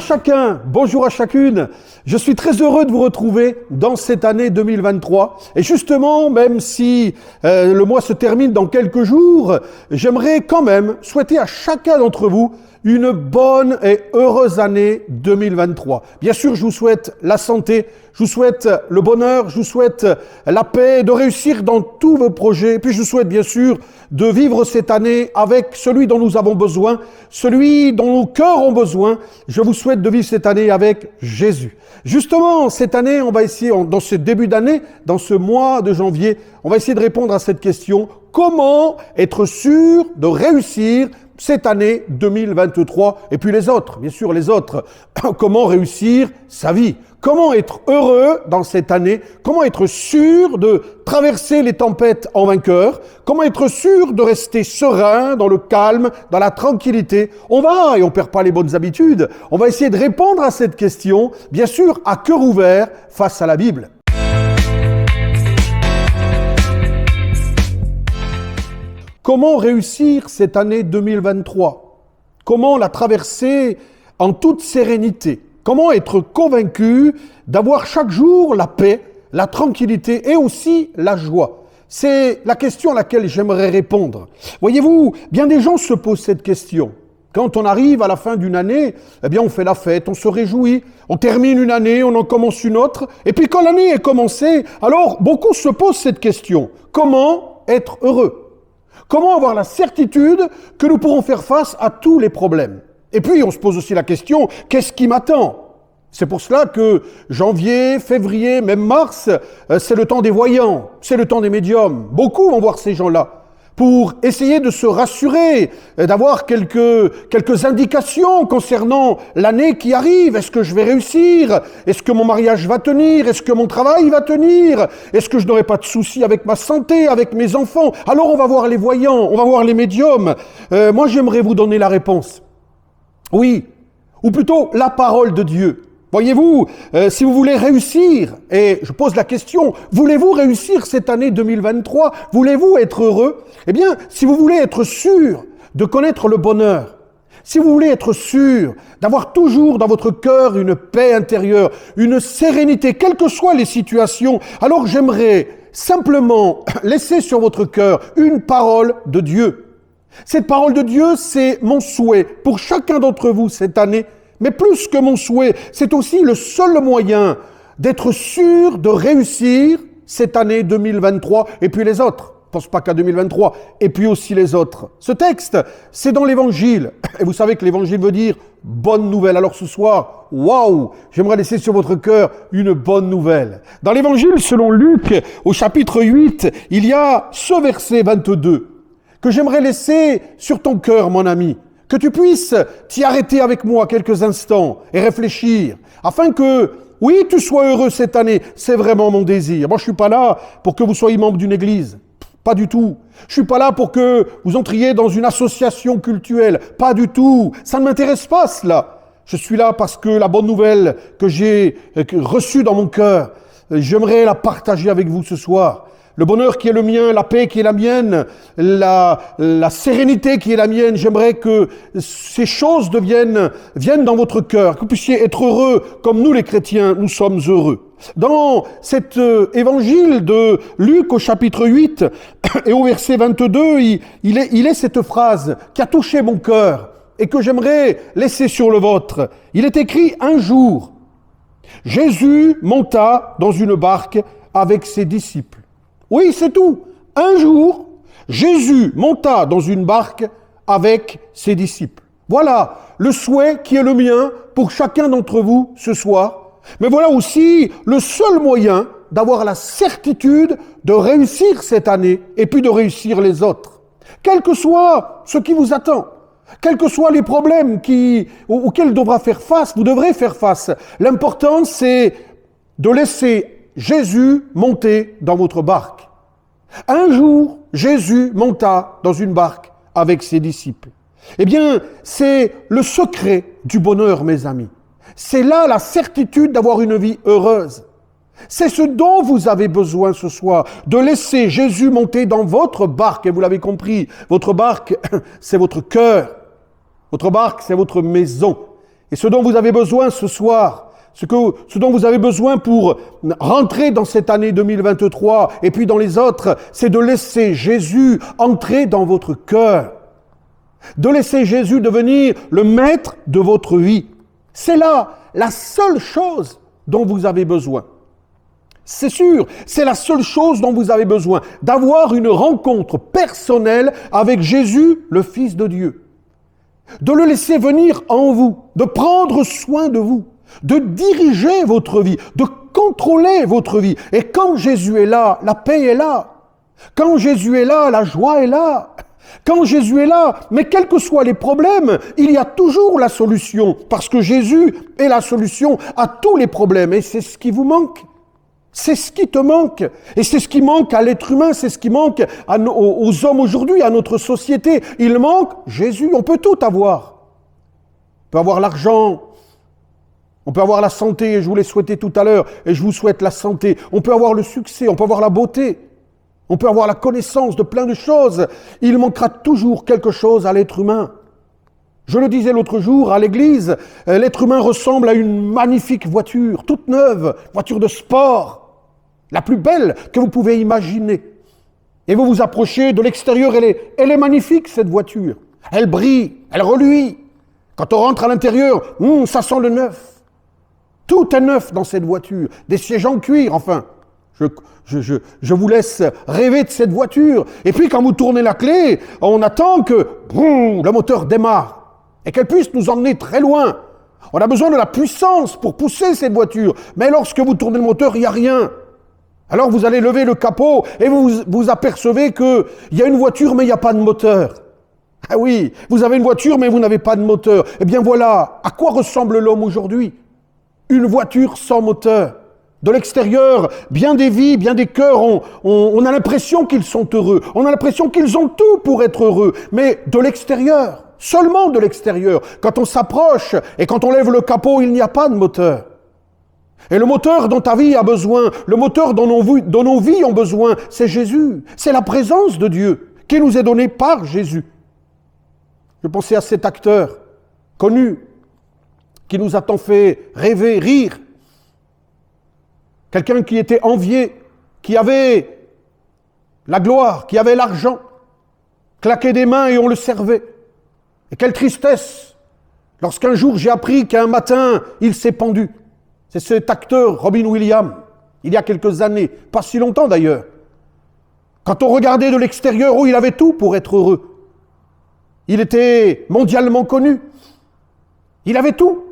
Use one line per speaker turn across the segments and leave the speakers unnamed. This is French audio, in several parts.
chacun, bonjour à chacune. Je suis très heureux de vous retrouver dans cette année 2023. Et justement, même si le mois se termine dans quelques jours, j'aimerais quand même souhaiter à chacun d'entre vous une bonne et heureuse année 2023. Bien sûr, je vous souhaite la santé, je vous souhaite le bonheur, je vous souhaite la paix, de réussir dans tous vos projets. Et puis je vous souhaite bien sûr de vivre cette année avec celui dont nous avons besoin, celui dont nos cœurs ont besoin. Je vous souhaite de vivre cette année avec Jésus. Justement, cette année, on va essayer, dans ce début d'année, dans ce mois de janvier, on va essayer de répondre à cette question. Comment être sûr de réussir cette année 2023 et puis les autres, bien sûr les autres. Comment réussir sa vie? Comment être heureux dans cette année? Comment être sûr de traverser les tempêtes en vainqueur? Comment être sûr de rester serein, dans le calme, dans la tranquillité? On va, et on perd pas les bonnes habitudes, on va essayer de répondre à cette question, bien sûr à cœur ouvert face à la Bible. Comment réussir cette année 2023? Comment la traverser en toute sérénité? Comment être convaincu d'avoir chaque jour la paix, la tranquillité et aussi la joie? C'est la question à laquelle j'aimerais répondre. Voyez-vous, bien des gens se posent cette question. Quand on arrive à la fin d'une année, eh bien on fait la fête, on se réjouit, on termine une année, on en commence une autre. Et puis quand l'année est commencée, alors beaucoup se posent cette question. Comment être heureux? Comment avoir la certitude que nous pourrons faire face à tous les problèmes? Et puis, on se pose aussi la question, qu'est-ce qui m'attend? C'est pour cela que janvier, février, même mars, c'est le temps des voyants, c'est le temps des médiums. Beaucoup vont voir ces gens-là pour essayer de se rassurer, d'avoir quelques indications concernant l'année qui arrive. Est-ce que je vais réussir? Est-ce que mon mariage va tenir? Est-ce que mon travail va tenir? Est-ce que je n'aurai pas de soucis avec ma santé, avec mes enfants? Alors on va voir les voyants, on va voir les médiums. Moi j'aimerais vous donner la réponse. Oui, ou plutôt la parole de Dieu. Voyez-vous, si vous voulez réussir, et je pose la question, voulez-vous réussir cette année 2023? Voulez-vous être heureux? Eh bien, si vous voulez être sûr de connaître le bonheur, si vous voulez être sûr d'avoir toujours dans votre cœur une paix intérieure, une sérénité, quelles que soient les situations, alors j'aimerais simplement laisser sur votre cœur une parole de Dieu. Cette parole de Dieu, c'est mon souhait pour chacun d'entre vous cette année. Mais plus que mon souhait, c'est aussi le seul moyen d'être sûr de réussir cette année 2023 et puis les autres. Je pense pas qu'à 2023 et puis aussi les autres. Ce texte, c'est dans l'Évangile. Et vous savez que l'Évangile veut dire bonne nouvelle. Alors ce soir, waouh, j'aimerais laisser sur votre cœur une bonne nouvelle. Dans l'Évangile, selon Luc, au chapitre 8, il y a ce verset 22 que j'aimerais laisser sur ton cœur, mon ami. Que tu puisses t'y arrêter avec moi quelques instants et réfléchir, afin que, oui, tu sois heureux cette année. C'est vraiment mon désir. Moi, je suis pas là pour que vous soyez membre d'une église. Pas du tout. Je suis pas là pour que vous entriez dans une association cultuelle. Pas du tout. Ça ne m'intéresse pas, cela. Je suis là parce que la bonne nouvelle que j'ai reçue dans mon cœur, j'aimerais la partager avec vous ce soir. Le bonheur qui est le mien, la paix qui est la mienne, la sérénité qui est la mienne, j'aimerais que ces choses viennent dans votre cœur, que vous puissiez être heureux comme nous les chrétiens, nous sommes heureux. Dans cet évangile de Luc au chapitre 8 et au verset 22, il est cette phrase qui a touché mon cœur et que j'aimerais laisser sur le vôtre. Il est écrit un jour, Jésus monta dans une barque avec ses disciples. Oui, c'est tout. Un jour, Jésus monta dans une barque avec ses disciples. Voilà le souhait qui est le mien pour chacun d'entre vous ce soir. Mais voilà aussi le seul moyen d'avoir la certitude de réussir cette année et puis de réussir les autres. Quel que soit ce qui vous attend, quels que soient les problèmes auxquels vous devrez faire face. L'important, c'est de laisser Jésus monter dans votre barque. Un jour, Jésus monta dans une barque avec ses disciples. Eh bien, c'est le secret du bonheur, mes amis. C'est là la certitude d'avoir une vie heureuse. C'est ce dont vous avez besoin ce soir, de laisser Jésus monter dans votre barque. Et vous l'avez compris, votre barque, c'est votre cœur. Votre barque, c'est votre maison. Et ce dont vous avez besoin ce soir, ce dont vous avez besoin pour rentrer dans cette année 2023 et puis dans les autres, c'est de laisser Jésus entrer dans votre cœur. De laisser Jésus devenir le maître de votre vie. C'est là la seule chose dont vous avez besoin. C'est sûr, c'est la seule chose dont vous avez besoin, d'avoir une rencontre personnelle avec Jésus, le Fils de Dieu. De le laisser venir en vous, de prendre soin de vous, de diriger votre vie, de contrôler votre vie. Et quand Jésus est là, la paix est là. Quand Jésus est là, la joie est là. Quand Jésus est là, mais quels que soient les problèmes, il y a toujours la solution, parce que Jésus est la solution à tous les problèmes. Et c'est ce qui vous manque. C'est ce qui te manque. Et c'est ce qui manque à l'être humain, c'est ce qui manque aux hommes aujourd'hui, à notre société. Il manque Jésus. On peut tout avoir. On peut avoir l'argent. On peut avoir la santé, et je vous l'ai souhaité tout à l'heure, et je vous souhaite la santé. On peut avoir le succès, on peut avoir la beauté. On peut avoir la connaissance de plein de choses. Il manquera toujours quelque chose à l'être humain. Je le disais l'autre jour à l'église, l'être humain ressemble à une magnifique voiture, toute neuve, voiture de sport, la plus belle que vous pouvez imaginer. Et vous vous approchez de l'extérieur, elle est magnifique cette voiture. Elle brille, elle reluit. Quand on rentre à l'intérieur, ça sent le neuf. Tout est neuf dans cette voiture. Des sièges en cuir, enfin. Je vous laisse rêver de cette voiture. Et puis quand vous tournez la clé, on attend que le moteur démarre et qu'elle puisse nous emmener très loin. On a besoin de la puissance pour pousser cette voiture. Mais lorsque vous tournez le moteur, il n'y a rien. Alors vous allez lever le capot et vous apercevez qu'il y a une voiture mais il n'y a pas de moteur. Ah oui, vous avez une voiture mais vous n'avez pas de moteur. Eh bien voilà, à quoi ressemble l'homme aujourd'hui? Une voiture sans moteur. De l'extérieur, bien des vies, bien des cœurs, on a l'impression qu'ils sont heureux. On a l'impression qu'ils ont tout pour être heureux. Mais de l'extérieur, seulement de l'extérieur. Quand on s'approche et quand on lève le capot, il n'y a pas de moteur. Et le moteur dont ta vie a besoin, le moteur dont nos vies ont besoin, c'est Jésus. C'est la présence de Dieu qui nous est donnée par Jésus. Je pensais à cet acteur connu qui nous a tant fait rêver, rire. Quelqu'un qui était envié, qui avait la gloire, qui avait l'argent, claquait des mains et on le servait. Et quelle tristesse lorsqu'un jour j'ai appris qu'un matin il s'est pendu. C'est cet acteur Robin Williams, il y a quelques années, pas si longtemps d'ailleurs. Quand on regardait de l'extérieur, il avait tout pour être heureux. Il était mondialement connu. Il avait tout.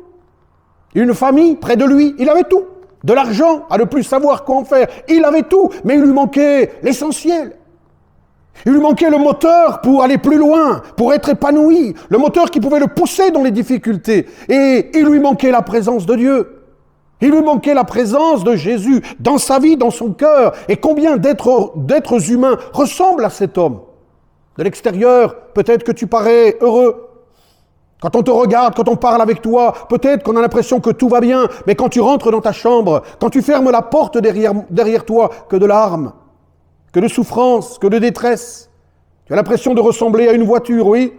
Une famille près de lui, il avait tout. De l'argent, à ne plus savoir quoi en faire. Il avait tout, mais il lui manquait l'essentiel. Il lui manquait le moteur pour aller plus loin, pour être épanoui. Le moteur qui pouvait le pousser dans les difficultés. Et il lui manquait la présence de Dieu. Il lui manquait la présence de Jésus dans sa vie, dans son cœur. Et combien d'êtres humains ressemblent à cet homme? De l'extérieur, peut-être que tu parais heureux. Quand on te regarde, quand on parle avec toi, peut-être qu'on a l'impression que tout va bien, mais quand tu rentres dans ta chambre, quand tu fermes la porte derrière toi, que de larmes, que de souffrance, que de détresse. Tu as l'impression de ressembler à une voiture, oui,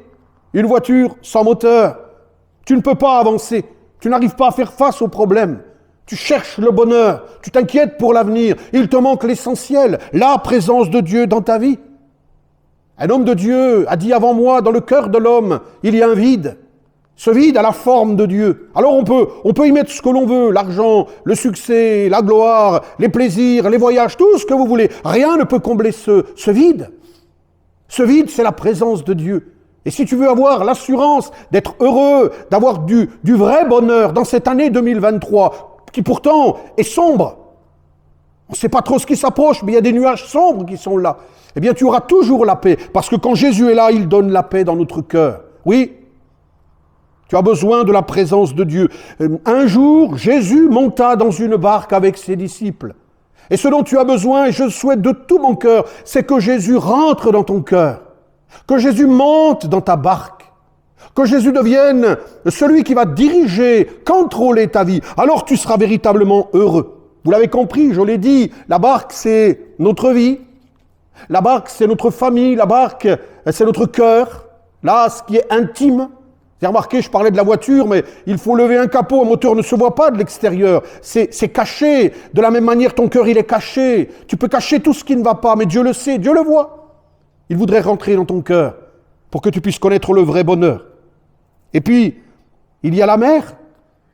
une voiture sans moteur. Tu ne peux pas avancer, tu n'arrives pas à faire face aux problèmes. Tu cherches le bonheur, tu t'inquiètes pour l'avenir, il te manque l'essentiel, la présence de Dieu dans ta vie. Un homme de Dieu a dit avant moi, dans le cœur de l'homme, il y a un vide. Ce vide a la forme de Dieu. Alors on peut y mettre ce que l'on veut, l'argent, le succès, la gloire, les plaisirs, les voyages, tout ce que vous voulez. Rien ne peut combler ce vide. Ce vide, c'est la présence de Dieu. Et si tu veux avoir l'assurance d'être heureux, d'avoir du vrai bonheur dans cette année 2023, qui pourtant est sombre, on ne sait pas trop ce qui s'approche, mais il y a des nuages sombres qui sont là, eh bien tu auras toujours la paix, parce que quand Jésus est là, il donne la paix dans notre cœur. Oui, tu as besoin de la présence de Dieu. Un jour, Jésus monta dans une barque avec ses disciples. Et ce dont tu as besoin, et je souhaite de tout mon cœur, c'est que Jésus rentre dans ton cœur, que Jésus monte dans ta barque, que Jésus devienne celui qui va diriger, contrôler ta vie. Alors tu seras véritablement heureux. Vous l'avez compris, je l'ai dit, la barque c'est notre vie, la barque c'est notre famille, la barque c'est notre cœur, là ce qui est intime. Vous avez remarqué, je parlais de la voiture, mais il faut lever un capot, un moteur ne se voit pas de l'extérieur. C'est caché. De la même manière, ton cœur, il est caché. Tu peux cacher tout ce qui ne va pas, mais Dieu le sait, Dieu le voit. Il voudrait rentrer dans ton cœur pour que tu puisses connaître le vrai bonheur. Et puis, il y a la mer.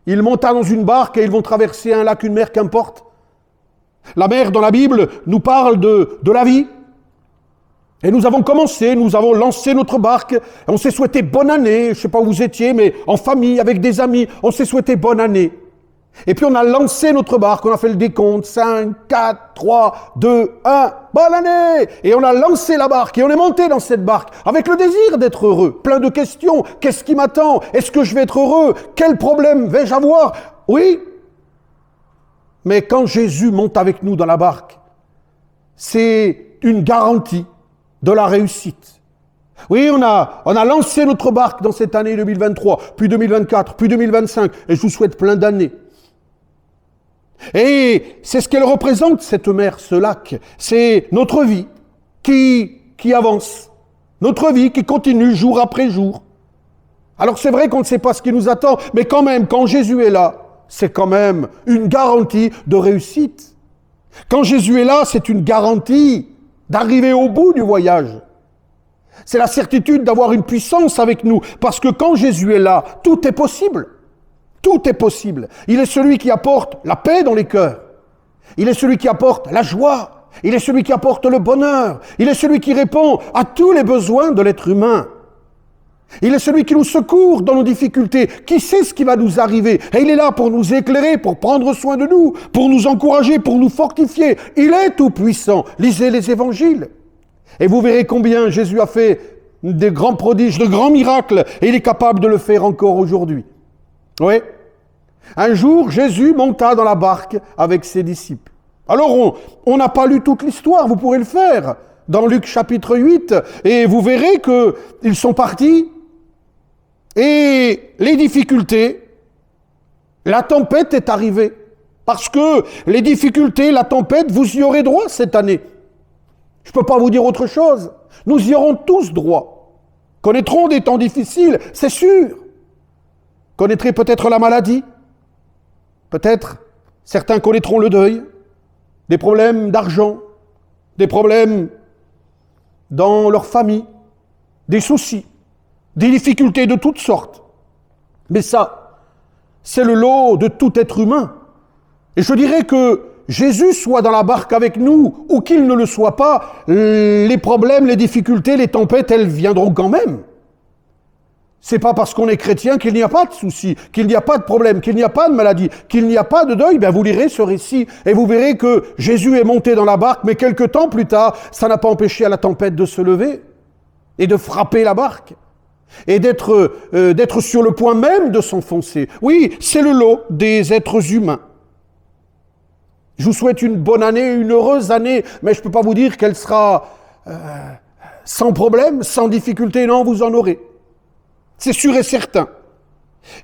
Il monta dans une barque et ils vont traverser un lac, une mer, qu'importe. La mer, dans la Bible, nous parle de la vie. Et nous avons commencé, nous avons lancé notre barque, on s'est souhaité bonne année, je ne sais pas où vous étiez, mais en famille, avec des amis, on s'est souhaité bonne année. Et puis on a lancé notre barque, on a fait le décompte, 5, 4, 3, 2, 1, bonne année! Et on a lancé la barque et on est monté dans cette barque avec le désir d'être heureux, plein de questions, qu'est-ce qui m'attend? Est-ce que je vais être heureux? Quel problème vais-je avoir? Oui. Mais quand Jésus monte avec nous dans la barque, c'est une garantie de la réussite. Oui, on a lancé notre barque dans cette année 2023, puis 2024, puis 2025, et je vous souhaite plein d'années. Et c'est ce qu'elle représente, cette mer, ce lac. C'est notre vie qui avance, notre vie qui continue jour après jour. Alors c'est vrai qu'on ne sait pas ce qui nous attend, mais quand même, quand Jésus est là, c'est quand même une garantie de réussite. Quand Jésus est là, c'est une garantie d'arriver au bout du voyage. C'est la certitude d'avoir une puissance avec nous, parce que quand Jésus est là, tout est possible. Tout est possible. Il est celui qui apporte la paix dans les cœurs. Il est celui qui apporte la joie. Il est celui qui apporte le bonheur. Il est celui qui répond à tous les besoins de l'être humain. Il est celui qui nous secourt dans nos difficultés, qui sait ce qui va nous arriver. Et il est là pour nous éclairer, pour prendre soin de nous, pour nous encourager, pour nous fortifier. Il est tout puissant. Lisez les évangiles. Et vous verrez combien Jésus a fait de grands prodiges, de grands miracles. Et il est capable de le faire encore aujourd'hui. Oui. Un jour, Jésus monta dans la barque avec ses disciples. Alors, on n'a pas lu toute l'histoire, vous pourrez le faire dans Luc chapitre 8. Et vous verrez qu'ils sont partis. Et les difficultés, la tempête est arrivée. Parce que les difficultés, la tempête, vous y aurez droit cette année. Je ne peux pas vous dire autre chose. Nous y aurons tous droit. Connaîtrons des temps difficiles, c'est sûr. Connaîtrez peut-être la maladie. Peut-être certains connaîtront le deuil. Des problèmes d'argent. Des problèmes dans leur famille. Des soucis. Des difficultés de toutes sortes. Mais ça, c'est le lot de tout être humain. Et je dirais que Jésus soit dans la barque avec nous, ou qu'il ne le soit pas, les problèmes, les difficultés, les tempêtes, elles viendront quand même. C'est pas parce qu'on est chrétien qu'il n'y a pas de soucis, qu'il n'y a pas de problème, qu'il n'y a pas de maladie, qu'il n'y a pas de deuil. Ben vous lirez ce récit et vous verrez que Jésus est monté dans la barque, mais quelque temps plus tard, ça n'a pas empêché à la tempête de se lever et de frapper la barque. Et d'être sur le point même de s'enfoncer. Oui, c'est le lot des êtres humains. Je vous souhaite une bonne année, une heureuse année, mais je ne peux pas vous dire qu'elle sera sans problème, sans difficulté. Non, vous en aurez. C'est sûr et certain.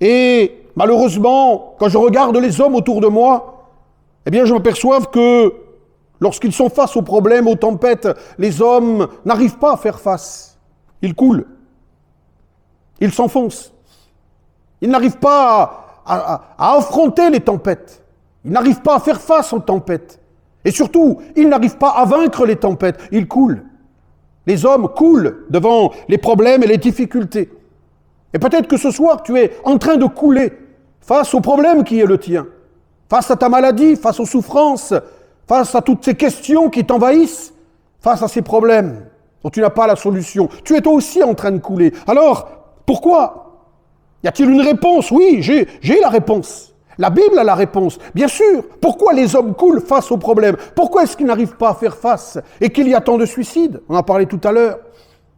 Et malheureusement, quand je regarde les hommes autour de moi, eh bien je m'aperçois que lorsqu'ils sont face aux problèmes, aux tempêtes, les hommes n'arrivent pas à faire face. Ils coulent. Ils s'enfoncent. Ils n'arrivent pas à affronter les tempêtes. Ils n'arrivent pas à faire face aux tempêtes. Et surtout, ils n'arrivent pas à vaincre les tempêtes. Ils coulent. Les hommes coulent devant les problèmes et les difficultés. Et peut-être que ce soir, tu es en train de couler face au problème qui est le tien, face à ta maladie, face aux souffrances, face à toutes ces questions qui t'envahissent, face à ces problèmes dont tu n'as pas la solution. Tu es toi aussi en train de couler. Alors, pourquoi? Y a-t-il une réponse? Oui, j'ai la réponse. La Bible a la réponse. Bien sûr. Pourquoi les hommes coulent face aux problèmes? Pourquoi est-ce qu'ils n'arrivent pas à faire face? Et qu'il y a tant de suicides? On en parlait tout à l'heure.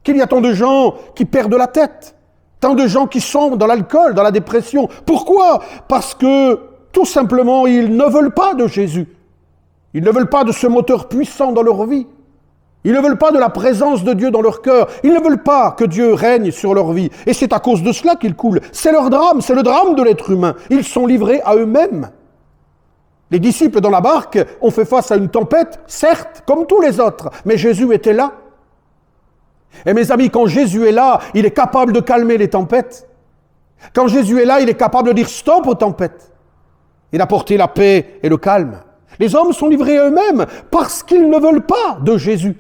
Qu'il y a tant de gens qui perdent la tête? Tant de gens qui sombrent dans l'alcool, dans la dépression. Pourquoi? Parce que, tout simplement, ils ne veulent pas de Jésus. Ils ne veulent pas de ce moteur puissant dans leur vie. Ils ne veulent pas de la présence de Dieu dans leur cœur. Ils ne veulent pas que Dieu règne sur leur vie. Et c'est à cause de cela qu'ils coulent. C'est leur drame, c'est le drame de l'être humain. Ils sont livrés à eux-mêmes. Les disciples dans la barque ont fait face à une tempête, certes, comme tous les autres, mais Jésus était là. Et mes amis, quand Jésus est là, il est capable de calmer les tempêtes. Quand Jésus est là, il est capable de dire stop aux tempêtes et d'apporter la paix et le calme. Les hommes sont livrés à eux-mêmes parce qu'ils ne veulent pas de Jésus.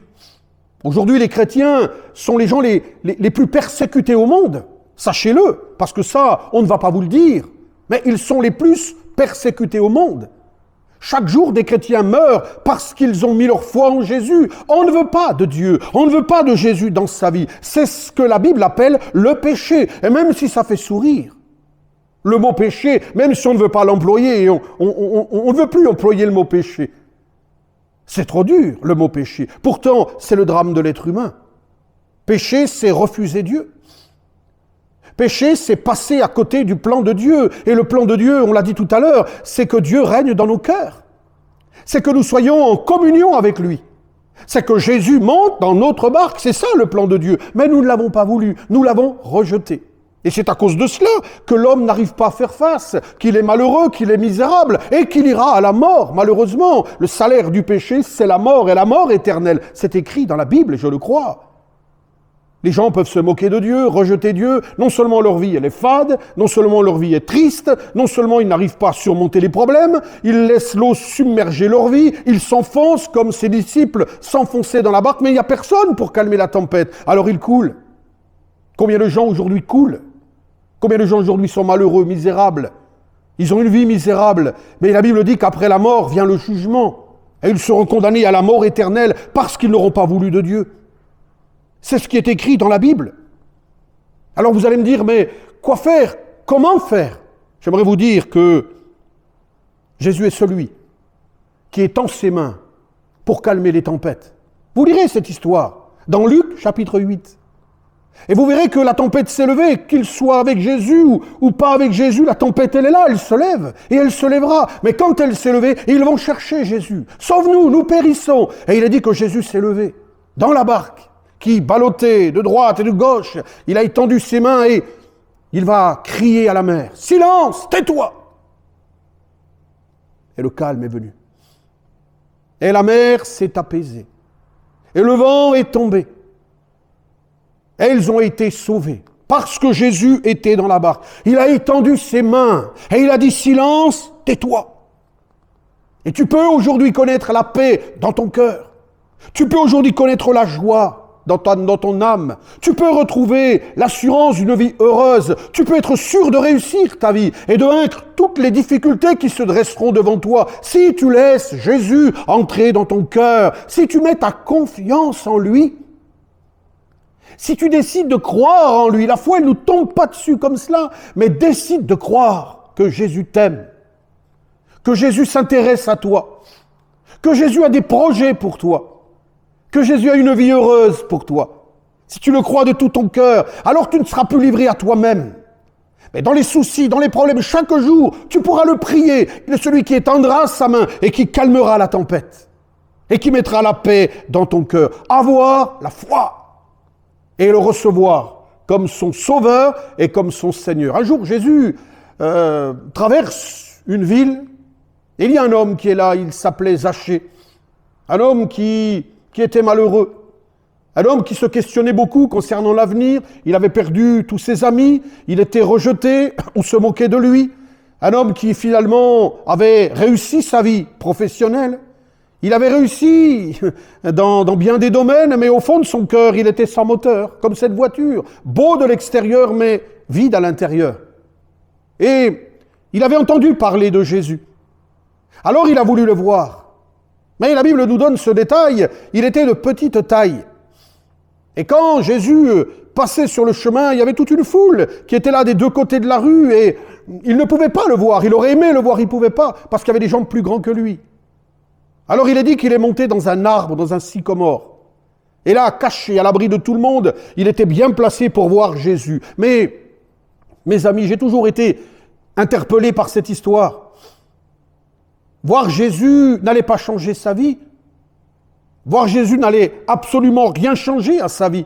Aujourd'hui, les chrétiens sont les gens les plus persécutés au monde. Sachez-le, parce que ça, on ne va pas vous le dire. Mais ils sont les plus persécutés au monde. Chaque jour, des chrétiens meurent parce qu'ils ont mis leur foi en Jésus. On ne veut pas de Dieu, on ne veut pas de Jésus dans sa vie. C'est ce que la Bible appelle le péché. Et même si ça fait sourire, le mot péché, même si on ne veut pas l'employer, on ne veut plus employer le mot péché. C'est trop dur, le mot péché. Pourtant, c'est le drame de l'être humain. Péché, c'est refuser Dieu. Péché, c'est passer à côté du plan de Dieu. Et le plan de Dieu, on l'a dit tout à l'heure, c'est que Dieu règne dans nos cœurs. C'est que nous soyons en communion avec lui. C'est que Jésus monte dans notre barque. C'est ça le plan de Dieu. Mais nous ne l'avons pas voulu. Nous l'avons rejeté. Et c'est à cause de cela que l'homme n'arrive pas à faire face, qu'il est malheureux, qu'il est misérable et qu'il ira à la mort. Malheureusement, le salaire du péché, c'est la mort et la mort éternelle. C'est écrit dans la Bible, et je le crois. Les gens peuvent se moquer de Dieu, rejeter Dieu. Non seulement leur vie elle est fade, non seulement leur vie est triste, non seulement ils n'arrivent pas à surmonter les problèmes, ils laissent l'eau submerger leur vie, ils s'enfoncent comme ses disciples s'enfonçaient dans la barque, mais il n'y a personne pour calmer la tempête. Alors ils coulent. Combien de gens aujourd'hui coulent? Combien de gens aujourd'hui sont malheureux, misérables? Ils ont une vie misérable, mais la Bible dit qu'après la mort vient le jugement. Et ils seront condamnés à la mort éternelle parce qu'ils n'auront pas voulu de Dieu. C'est ce qui est écrit dans la Bible. Alors vous allez me dire, mais quoi faire? Comment faire? J'aimerais vous dire que Jésus est celui qui est en ses mains pour calmer les tempêtes. Vous lirez cette histoire dans Luc chapitre 8. Et vous verrez que la tempête s'est levée, qu'il soit avec Jésus ou pas avec Jésus, la tempête elle est là, elle se lève et elle se lèvera. Mais quand elle s'est levée, ils vont chercher Jésus. Sauve-nous, nous périssons. Et il a dit que Jésus s'est levé dans la barque, qui ballottait de droite et de gauche. Il a étendu ses mains et il va crier à la mer, « Silence, tais-toi !» Et le calme est venu. Et la mer s'est apaisée. Et le vent est tombé. Et ils ont été sauvés. Parce que Jésus était dans la barque. Il a étendu ses mains. Et il a dit, « Silence, tais-toi !» Et tu peux aujourd'hui connaître la paix dans ton cœur. Tu peux aujourd'hui connaître la joie dans ton âme. Tu peux retrouver l'assurance d'une vie heureuse. Tu peux être sûr de réussir ta vie et de vaincre toutes les difficultés qui se dresseront devant toi. Si tu laisses Jésus entrer dans ton cœur, si tu mets ta confiance en lui, si tu décides de croire en lui, la foi elle ne nous tombe pas dessus comme cela, mais décide de croire que Jésus t'aime, que Jésus s'intéresse à toi, que Jésus a des projets pour toi, que Jésus a une vie heureuse pour toi. Si tu le crois de tout ton cœur, alors tu ne seras plus livré à toi-même. Mais dans les soucis, dans les problèmes, chaque jour, tu pourras le prier. Il est celui qui étendra sa main et qui calmera la tempête. Et qui mettra la paix dans ton cœur. Avoir la foi et le recevoir comme son sauveur et comme son Seigneur. Un jour, Jésus traverse une ville. Et il y a un homme qui est là, il s'appelait Zachée. Un homme qui était malheureux. Un homme qui se questionnait beaucoup concernant l'avenir. Il avait perdu tous ses amis. Il était rejeté. On se moquait de lui. Un homme qui finalement avait réussi sa vie professionnelle. Il avait réussi dans bien des domaines, mais au fond de son cœur, il était sans moteur, comme cette voiture. Beau de l'extérieur, mais vide à l'intérieur. Et il avait entendu parler de Jésus. Alors il a voulu le voir. Mais la Bible nous donne ce détail, il était de petite taille. Et quand Jésus passait sur le chemin, il y avait toute une foule qui était là des deux côtés de la rue et il ne pouvait pas le voir. Il aurait aimé le voir, il ne pouvait pas, parce qu'il y avait des gens plus grands que lui. Alors il est dit qu'il est monté dans un arbre, dans un sycomore. Et là, caché, à l'abri de tout le monde, il était bien placé pour voir Jésus. Mais, mes amis, j'ai toujours été interpellé par cette histoire. Voir Jésus n'allait pas changer sa vie. Voir Jésus n'allait absolument rien changer à sa vie.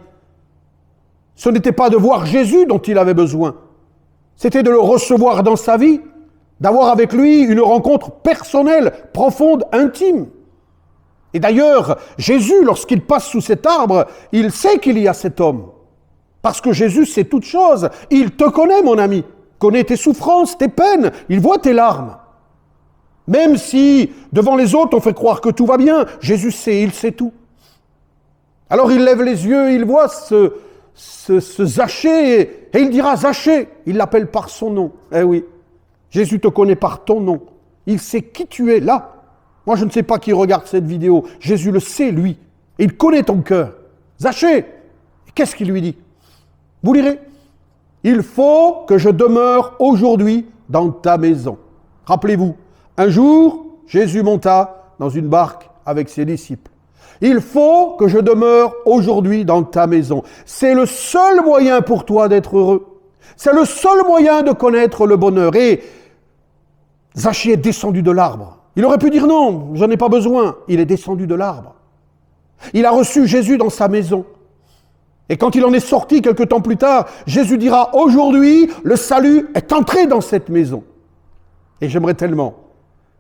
Ce n'était pas de voir Jésus dont il avait besoin. C'était de le recevoir dans sa vie, d'avoir avec lui une rencontre personnelle, profonde, intime. Et d'ailleurs, Jésus, lorsqu'il passe sous cet arbre, il sait qu'il y a cet homme. Parce que Jésus sait toutes choses. Il te connaît, mon ami. connaît tes souffrances, tes peines, il voit tes larmes. Même si, devant les autres, on fait croire que tout va bien, Jésus sait, il sait tout. Alors il lève les yeux, il voit ce Zachée, et il dira Zachée, il l'appelle par son nom. Eh oui, Jésus te connaît par ton nom. Il sait qui tu es là. Moi, je ne sais pas qui regarde cette vidéo. Jésus le sait, lui. Et il connaît ton cœur. Zachée, qu'est-ce qu'il lui dit? Vous lirez. Il faut que je demeure aujourd'hui dans ta maison. Rappelez-vous, un jour, Jésus monta dans une barque avec ses disciples. Il faut que je demeure aujourd'hui dans ta maison. C'est le seul moyen pour toi d'être heureux. C'est le seul moyen de connaître le bonheur. Et Zachée est descendu de l'arbre. Il aurait pu dire non, j'en ai pas besoin. Il est descendu de l'arbre. Il a reçu Jésus dans sa maison. Et quand il en est sorti quelque temps plus tard, Jésus dira, aujourd'hui, le salut est entré dans cette maison. Et j'aimerais tellement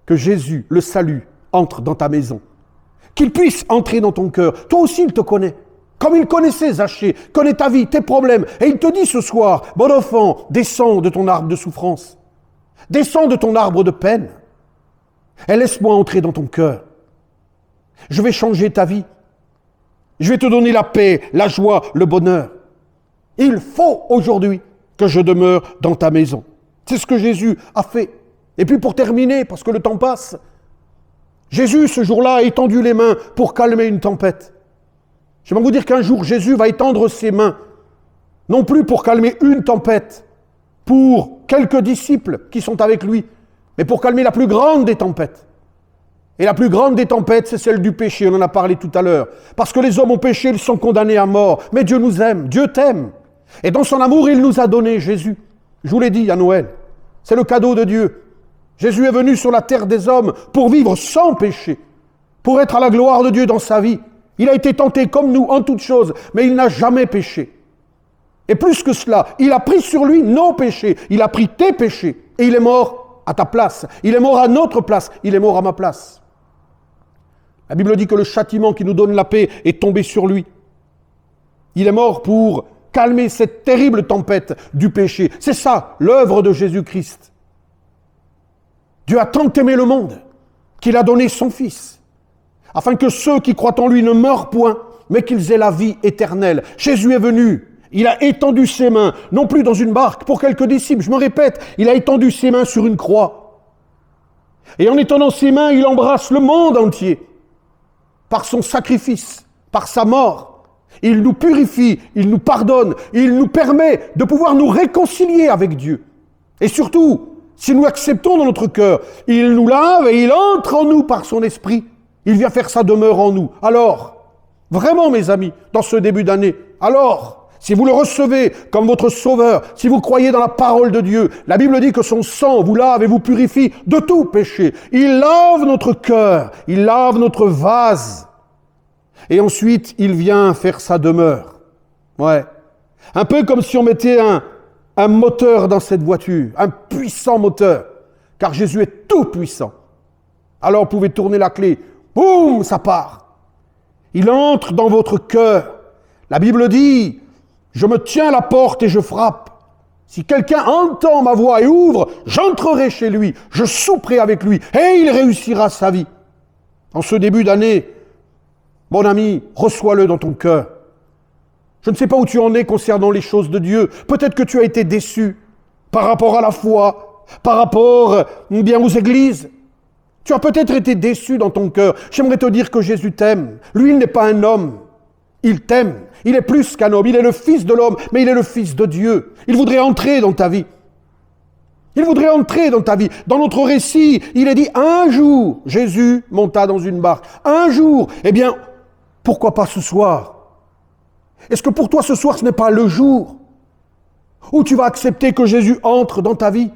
que Jésus, le salut, entre dans ta maison. Qu'il puisse entrer dans ton cœur. Toi aussi, il te connaît. Comme il connaissait Zachée, connaît ta vie, tes problèmes. Et il te dit ce soir, bon enfant, descends de ton arbre de souffrance. Descends de ton arbre de peine. Et laisse-moi entrer dans ton cœur. Je vais changer ta vie. Je vais te donner la paix, la joie, le bonheur. Il faut aujourd'hui que je demeure dans ta maison. C'est ce que Jésus a fait. Et puis pour terminer, parce que le temps passe, Jésus, ce jour-là, a étendu les mains pour calmer une tempête. J'aimerais vous dire qu'un jour, Jésus va étendre ses mains, non plus pour calmer une tempête, pour quelques disciples qui sont avec lui, mais pour calmer la plus grande des tempêtes. Et la plus grande des tempêtes, c'est celle du péché, on en a parlé tout à l'heure. Parce que les hommes ont péché, ils sont condamnés à mort. Mais Dieu nous aime, Dieu t'aime. Et dans son amour, il nous a donné Jésus. Je vous l'ai dit à Noël, c'est le cadeau de Dieu. Jésus est venu sur la terre des hommes pour vivre sans péché, pour être à la gloire de Dieu dans sa vie. Il a été tenté comme nous en toutes choses, mais il n'a jamais péché. Et plus que cela, il a pris sur lui nos péchés, il a pris tes péchés, et il est mort à ta place, il est mort à notre place, il est mort à ma place. La Bible dit que le châtiment qui nous donne la paix est tombé sur lui. Il est mort pour calmer cette terrible tempête du péché. C'est ça, l'œuvre de Jésus-Christ. Dieu a tant aimé le monde qu'il a donné son Fils, afin que ceux qui croient en lui ne meurent point, mais qu'ils aient la vie éternelle. Jésus est venu, il a étendu ses mains, non plus dans une barque, pour quelques disciples, je me répète, il a étendu ses mains sur une croix. Et en étendant ses mains, il embrasse le monde entier. Par son sacrifice, par sa mort, il nous purifie, il nous pardonne, il nous permet de pouvoir nous réconcilier avec Dieu. Et surtout, si nous acceptons dans notre cœur, il nous lave et il entre en nous par son esprit. Il vient faire sa demeure en nous. Alors, vraiment mes amis, dans ce début d'année, alors, si vous le recevez comme votre sauveur, si vous croyez dans la parole de Dieu, la Bible dit que son sang vous lave et vous purifie de tout péché. Il lave notre cœur, il lave notre vase. Et ensuite, il vient faire sa demeure. Ouais. Un peu comme si on mettait un moteur dans cette voiture, un puissant moteur, car Jésus est tout puissant. Alors vous pouvez tourner la clé, boum, ça part. Il entre dans votre cœur. La Bible dit, je me tiens à la porte et je frappe. Si quelqu'un entend ma voix et ouvre, j'entrerai chez lui, je souperai avec lui et il réussira sa vie. En ce début d'année, mon ami, reçois-le dans ton cœur. Je ne sais pas où tu en es concernant les choses de Dieu. Peut-être que tu as été déçu par rapport à la foi, par rapport bien aux églises. Tu as peut-être été déçu dans ton cœur. J'aimerais te dire que Jésus t'aime. Lui, il n'est pas un homme. Il t'aime. Il est plus qu'un homme. Il est le Fils de l'homme, mais il est le Fils de Dieu. Il voudrait entrer dans ta vie. Il voudrait entrer dans ta vie. Dans notre récit, il est dit un jour, Jésus monta dans une barque. Un jour. Eh bien, pourquoi pas ce soir? Est-ce que pour toi ce soir ce n'est pas le jour où tu vas accepter que Jésus entre dans ta vie?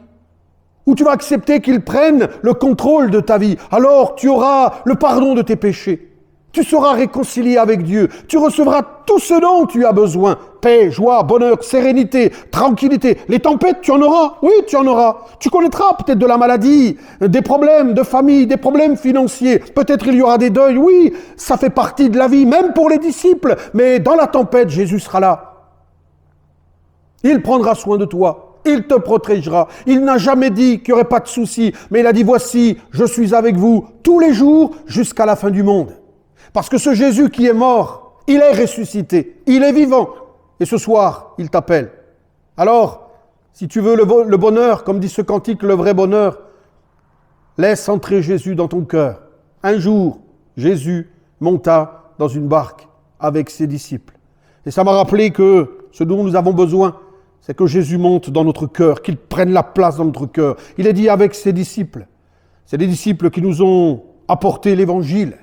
Où tu vas accepter qu'il prenne le contrôle de ta vie? Alors tu auras le pardon de tes péchés. Tu seras réconcilié avec Dieu. Tu recevras tout ce dont tu as besoin. Paix, joie, bonheur, sérénité, tranquillité. Les tempêtes, tu en auras. Oui, tu en auras. Tu connaîtras peut-être de la maladie, des problèmes de famille, des problèmes financiers. Peut-être il y aura des deuils. Oui, ça fait partie de la vie, même pour les disciples. Mais dans la tempête, Jésus sera là. Il prendra soin de toi. il te protégera. Il n'a jamais dit qu'il n'y aurait pas de soucis, mais il a dit, voici, je suis avec vous tous les jours jusqu'à la fin du monde. Parce que ce Jésus qui est mort, il est ressuscité, il est vivant. Et ce soir, il t'appelle. Alors, si tu veux le bonheur, comme dit ce cantique, le vrai bonheur, laisse entrer Jésus dans ton cœur. Un jour, Jésus monta dans une barque avec ses disciples. Et ça m'a rappelé que ce dont nous avons besoin, c'est que Jésus monte dans notre cœur, qu'il prenne la place dans notre cœur. Il est dit avec ses disciples. C'est des disciples qui nous ont apporté l'évangile.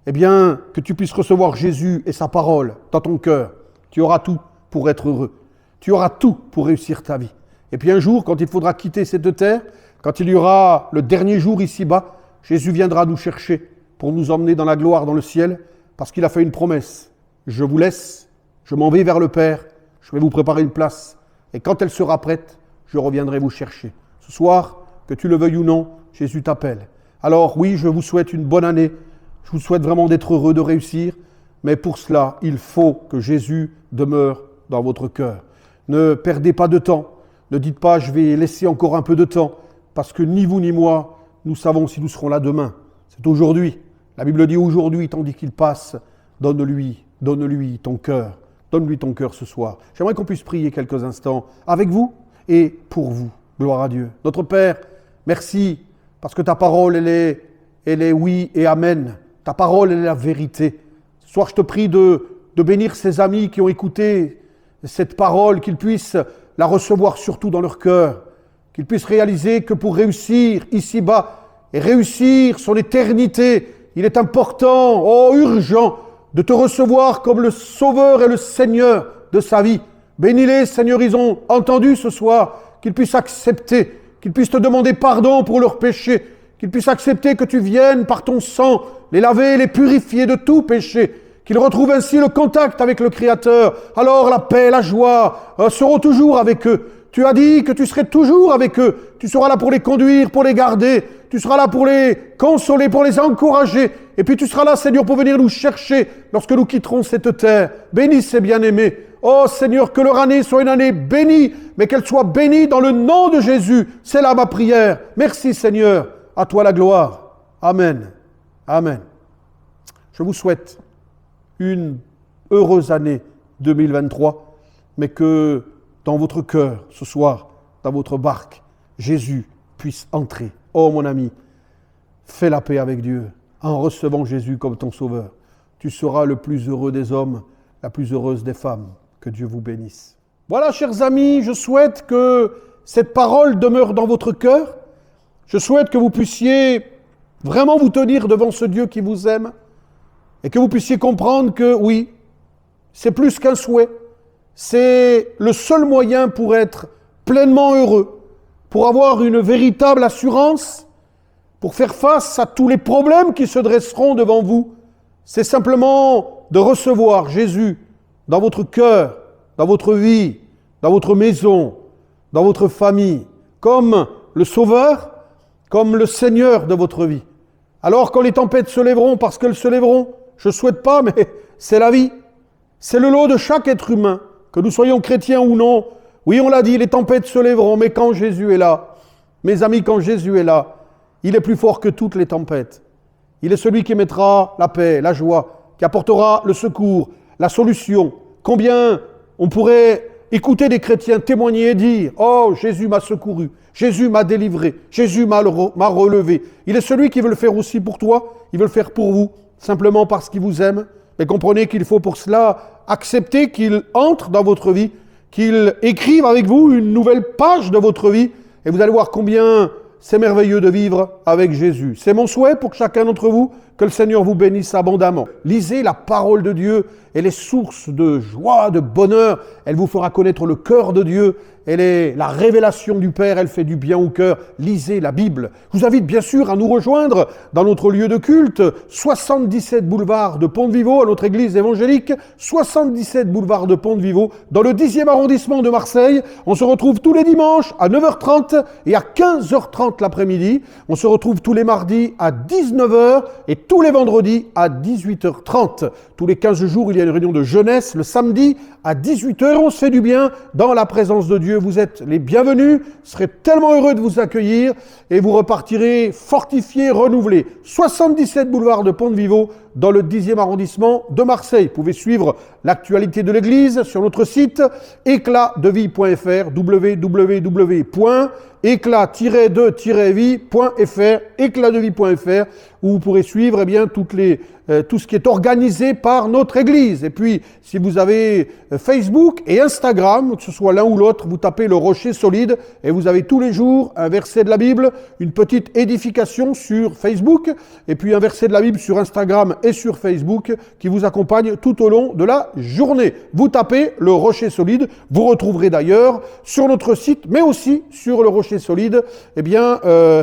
Eh bien, que tu puisses recevoir Jésus et sa parole dans ton cœur. Tu auras tout pour être heureux. Tu auras tout pour réussir ta vie. Et puis un jour, quand il faudra quitter cette terre, quand il y aura le dernier jour ici-bas, Jésus viendra nous chercher pour nous emmener dans la gloire, dans le ciel, parce qu'il a fait une promesse. Je vous laisse, je m'en vais vers le Père, je vais vous préparer une place. Et quand elle sera prête, je reviendrai vous chercher. Ce soir, que tu le veuilles ou non, Jésus t'appelle. Alors oui, je vous souhaite une bonne année. Je vous souhaite vraiment d'être heureux, de réussir. Mais pour cela, il faut que Jésus demeure dans votre cœur. Ne perdez pas de temps. Ne dites pas, je vais laisser encore un peu de temps. Parce que ni vous ni moi, nous savons si nous serons là demain. C'est aujourd'hui. La Bible dit aujourd'hui, tandis qu'il passe, donne-lui ton cœur. Donne-lui ton cœur ce soir. J'aimerais qu'on puisse prier quelques instants avec vous et pour vous. Gloire à Dieu. Notre Père, merci parce que ta parole, elle est oui et amen. Ta parole, elle est la vérité. Ce soir, je te prie de bénir ces amis qui ont écouté cette parole, qu'ils puissent la recevoir surtout dans leur cœur, qu'ils puissent réaliser que pour réussir ici-bas et réussir son éternité, il est important, urgent, de te recevoir comme le Sauveur et le Seigneur de sa vie. Bénis-les, Seigneur, ils ont entendu ce soir, qu'ils puissent accepter, qu'ils puissent te demander pardon pour leurs péchés, qu'ils puissent accepter que tu viennes par ton sang, les laver, les purifier de tout péché, qu'ils retrouvent ainsi le contact avec le Créateur. Alors la paix, la joie seront toujours avec eux. Tu as dit que tu serais toujours avec eux. Tu seras là pour les conduire, pour les garder. Tu seras là pour les consoler, pour les encourager. Et puis tu seras là, Seigneur, pour venir nous chercher lorsque nous quitterons cette terre. Bénis ces bien-aimés. Oh Seigneur, que leur année soit une année bénie, mais qu'elle soit bénie dans le nom de Jésus. C'est là ma prière. Merci Seigneur. À toi la gloire. Amen. Amen. Je vous souhaite une heureuse année 2023, mais que dans votre cœur, ce soir, dans votre barque, Jésus puisse entrer. Oh mon ami, fais la paix avec Dieu en recevant Jésus comme ton sauveur. Tu seras le plus heureux des hommes, la plus heureuse des femmes. Que Dieu vous bénisse. Voilà, chers amis, je souhaite que cette parole demeure dans votre cœur. Je souhaite que vous puissiez vraiment vous tenir devant ce Dieu qui vous aime et que vous puissiez comprendre que oui, c'est plus qu'un souhait. C'est le seul moyen pour être pleinement heureux, pour avoir une véritable assurance, pour faire face à tous les problèmes qui se dresseront devant vous. C'est simplement de recevoir Jésus dans votre cœur, dans votre vie, dans votre maison, dans votre famille, comme le Sauveur, comme le Seigneur de votre vie. Alors quand les tempêtes se lèveront, parce qu'elles se lèveront, je ne souhaite pas, mais c'est la vie. C'est le lot de chaque être humain, que nous soyons chrétiens ou non. Oui, on l'a dit, les tempêtes se lèveront, mais quand Jésus est là, mes amis, quand Jésus est là, il est plus fort que toutes les tempêtes. Il est celui qui mettra la paix, la joie, qui apportera le secours, la solution. Combien on pourrait écouter des chrétiens témoigner et dire « Oh, Jésus m'a secouru, Jésus m'a délivré, Jésus m'a relevé. » Il est celui qui veut le faire aussi pour toi, il veut le faire pour vous, simplement parce qu'il vous aime. Mais comprenez qu'il faut pour cela accepter qu'il entre dans votre vie, qu'il écrive avec vous une nouvelle page de votre vie, et vous allez voir combien c'est merveilleux de vivre avec Jésus. C'est mon souhait pour chacun d'entre vous, que le Seigneur vous bénisse abondamment. Lisez la parole de Dieu, elle est source de joie, de bonheur, elle vous fera connaître le cœur de Dieu, elle est la révélation du Père, elle fait du bien au cœur. Lisez la Bible. Je vous invite bien sûr à nous rejoindre dans notre lieu de culte, 77 boulevard de Pont-de-Vivo, à notre église évangélique, 77 boulevard de Pont-de-Vivo, dans le 10e arrondissement de Marseille. On se retrouve tous les dimanches à 9h30 et à 15h30 l'après-midi. On se retrouve tous les mardis à 19h et tous les vendredis à 18h30. Tous les 15 jours, il y a une réunion de jeunesse. Le samedi à 18h, on se fait du bien dans la présence de Dieu. Vous êtes les bienvenus. Je serai tellement heureux de vous accueillir et vous repartirez fortifiés, renouvelés. 77 boulevard de Pont-de-Vivo dans le 10e arrondissement de Marseille. Vous pouvez suivre l'actualité de l'Église sur notre site éclatdevie.fr, www.éclat-de-vie.fr, éclatdevie.fr, où vous pourrez suivre tout ce qui est organisé par notre Église. Et puis, si vous avez Facebook et Instagram, que ce soit l'un ou l'autre, vous tapez le Rocher Solide et vous avez tous les jours un verset de la Bible, une petite édification sur Facebook et puis un verset de la Bible sur Instagram et sur Facebook qui vous accompagne tout au long de la journée. Vous tapez le Rocher Solide, vous retrouverez d'ailleurs sur notre site, mais aussi sur le Rocher Solide,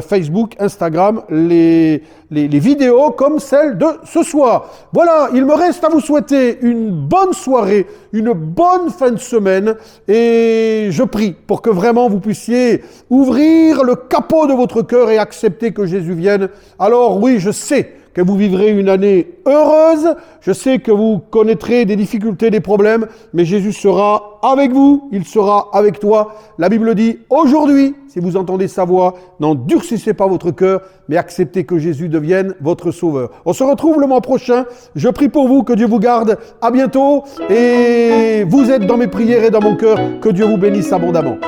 Facebook, Instagram, les vidéos comme celle de ce soir. Voilà, il me reste à vous souhaiter une bonne soirée, une bonne fin de semaine et je prie pour que vraiment vous puissiez ouvrir le capot de votre cœur et accepter que Jésus vienne. Alors oui, je sais que vous vivrez une année heureuse, je sais que vous connaîtrez des difficultés, des problèmes, mais Jésus sera avec vous, il sera avec toi. La Bible dit, aujourd'hui, si vous entendez sa voix, n'endurcissez pas votre cœur, mais acceptez que Jésus devienne votre sauveur. On se retrouve le mois prochain, je prie pour vous, que Dieu vous garde, à bientôt, et vous êtes dans mes prières et dans mon cœur, que Dieu vous bénisse abondamment.